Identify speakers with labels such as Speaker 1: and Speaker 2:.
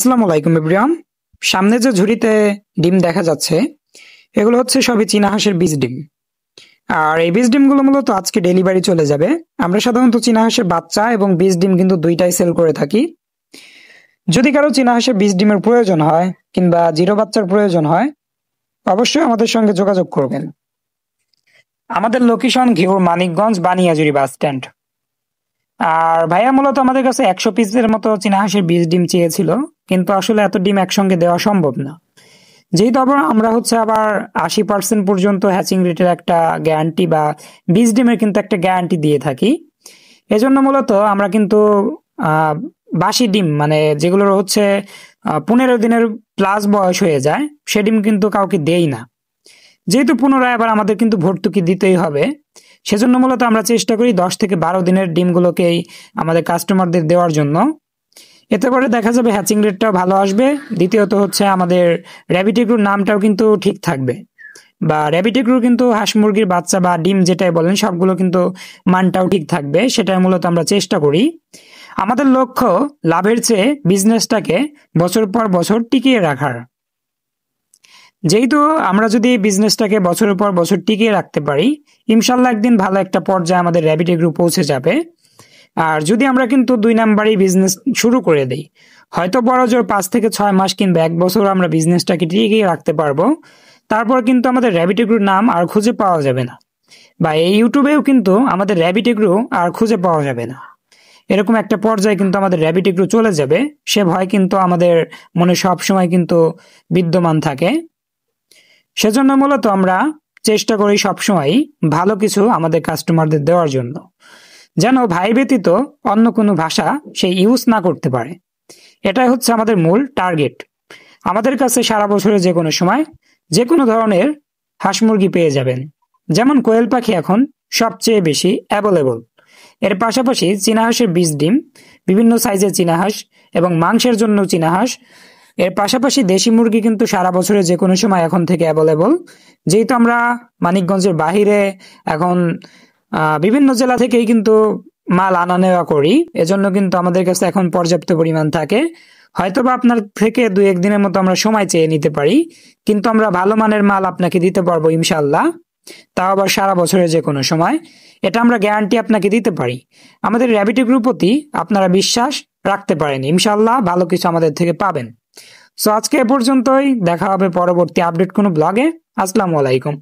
Speaker 1: আসসালামু আলাইকুম এভরিওয়ান। সামনে যে ঝুড়িতে ডিম দেখা যাচ্ছে এগুলো হচ্ছে সবই চীনা হাঁসের বীজ ডিম। আর এই বীজ ডিমগুলো মূলত আজকে ডেলিভারি চলে যাবে। আমরা সাধারণত চীনা হাঁসের বাচ্চা এবং বীজ ডিম কিন্তু দুইটাই সেল করে থাকি। যদি কারো চীনা হাঁসের বীজ ডিমের প্রয়োজন হয় কিংবা জিরো বাচ্চার প্রয়োজন হয় অবশ্যই আমাদের সঙ্গে যোগাযোগ করবেন। আমাদের location Ghior Manikganj Baniajuri bus stand. আর ভাইয়া মূলত আমাদের কাছে 100 পিসের মতো চীনা হাঁসের বীজ ডিম চেয়েছিল, কিন্তু আসলে এত ডিম একসঙ্গে দেওয়া সম্ভব না। যেহেতু আবার আমরা হচ্ছে আবার 80% পর্যন্ত হ্যাচিং রেটের একটা গ্যারান্টি বা বীজ ডিমের কিন্তু একটা গ্যারান্টি দিয়ে থাকি। এজন্য মূলত আমরা কিন্তু আহ, বাসি ডিম মানে যেগুলোর হচ্ছে 15 দিনের প্লাস বয়স হয়ে যায় সে ডিম কিন্তু কাউকে দেই না। যেহেতু পুনরায় আবার আমাদের কিন্তু ভর্তুকি দিতেই হবে, সেজন্য মূলত আমরা চেষ্টা করি 10 থেকে 12 দিনের ডিমগুলোকেই আমাদের কাস্টমারদের দেওয়ার জন্য। এতে করে দেখা যাবে হ্যাচিং রেটটাও ভালো আসবে। দ্বিতীয়ত হচ্ছে আমাদের র্যাবিটেগ্রুর নামটাও কিন্তু ঠিক থাকবে, বা র্যাবিটেগ্রুর কিন্তু হাঁস মুরগির বাচ্চা বা ডিম যেটাই বলেন সবগুলো কিন্তু মানটাও ঠিক থাকবে, সেটাই মূলত আমরা চেষ্টা করি। আমাদের লক্ষ্য লাভের চেয়ে বিজনেসটাকে বছর পর বছর টিকিয়ে রাখার। যেহেতু আমরা যদি বিজনেসটাকে বছরের পর বছর টিকিয়ে রাখতে পারি, ইনশাল্লাহ একদিন ভালো একটা পর্যায়ে আমাদের র্যাবিটেগ্রু পৌঁছে যাবে। আর যদি আমরা কিন্তু 2 নাম্বারই বিজনেস শুরু করে দেই, হয়তো বড় জোর 5 থেকে 6 মাস কিংবা 1 বছর আমরা বিজনেসটাকে টিকিয়ে রাখতে পারবো। তারপর কিন্তু আমাদের র্যাবিটেগ্রুর নাম আর খুঁজে পাওয়া যাবে না, বা এই ইউটিউবেও কিন্তু আমাদের র্যাবিটেগ্রু আর খুঁজে পাওয়া যাবে না। এরকম একটা পর্যায়ে কিন্তু আমাদের র্যাবিটেগ্রু চলে যাবে, সে ভয় কিন্তু আমাদের মনে সব সময় কিন্তু বিদ্যমান থাকে। সেজন্য মূলত আমরা চেষ্টা করি সবসময় ভালো কিছু আমাদের কাস্টমারদের দেওয়ার জন্য, যেন ভাই ব্যতীত অন্য কোনো ভাষা সে ইউজ না করতে পারে। এটাই হচ্ছে আমাদের মূল টার্গেট। আমাদের কাছে সারা বছরে যে কোনো সময় যে কোনো ধরনের হাঁস মুরগি পেয়ে যাবেন। যেমন কোয়েল পাখি এখন সবচেয়ে বেশি অ্যাভেলেবল। এর পাশাপাশি চীনা হাঁসের বীজ ডিম, বিভিন্ন সাইজের চীনা হাঁস এবং মাংসের জন্য চীনা হাঁস। এর পাশাপাশি দেশি মুরগি কিন্তু সারা বছরে যে কোনো সময় এখন থেকে অ্যাভেলেবল। যেহেতু আমরা মানিকগঞ্জের বাহিরে এখন বিভিন্ন জেলা থেকেই কিন্তু মাল আনা নেওয়া করি, এজন্য কিন্তু আমাদের কাছে এখন পর্যাপ্ত পরিমাণ থাকে। হয়তোবা আপনার থেকে 2-1 দিনের মতো আমরা সময় চেয়ে নিতে পারি, কিন্তু আমরা ভালো মানের মাল আপনাকে দিতে পারবো ইনশাল্লাহ, তাও আবার সারা বছরের যে কোনো সময়। এটা আমরা গ্যারান্টি আপনাকে দিতে পারি। আমাদের র্যাবিটেগ্রুর প্রতি আপনারা বিশ্বাস রাখতে পারেন, ইনশাল্লাহ ভালো কিছু আমাদের থেকে পাবেন। সো আজকে এ পর্যন্তই, দেখা হবে পরবর্তী আপডেট কোনো ব্লগে। আসসালামু আলাইকুম।